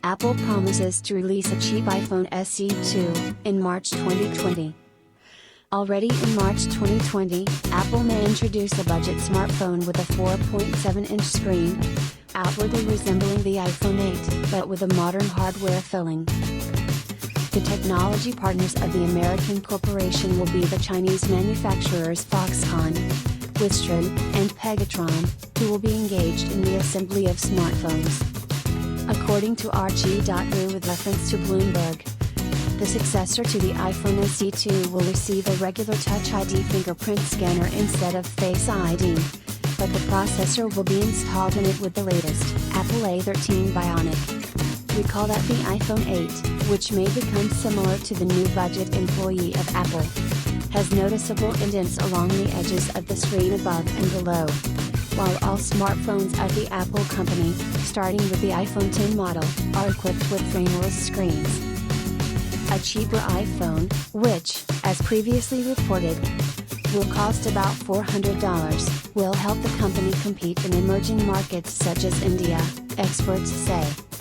Apple promises to release a cheap iPhone SE2 in March 2020. Already in March 2020, Apple may introduce a budget smartphone with a 4.7-inch screen, outwardly resembling the iPhone 8 but with a modern hardware filling. The technology partners of the American corporation will be the Chinese manufacturers Foxconn, Wistron, and Pegatron, who will be engaged in the assembly of smartphones. According to RG.ru with reference to Bloomberg, the successor to the iPhone SE2 will receive a regular Touch ID fingerprint scanner instead of Face ID, but the processor will be installed in it with the latest Apple A13 Bionic. Recall that the iPhone 8, which may become similar to the new budget employee of Apple, has noticeable indents along the edges of the screen above and below, while all smartphones of the Apple company, starting with the iPhone X model, are equipped with frameless screens. A cheaper iPhone, which, as previously reported, will cost about $400, will help the company compete in emerging markets such as India, experts say.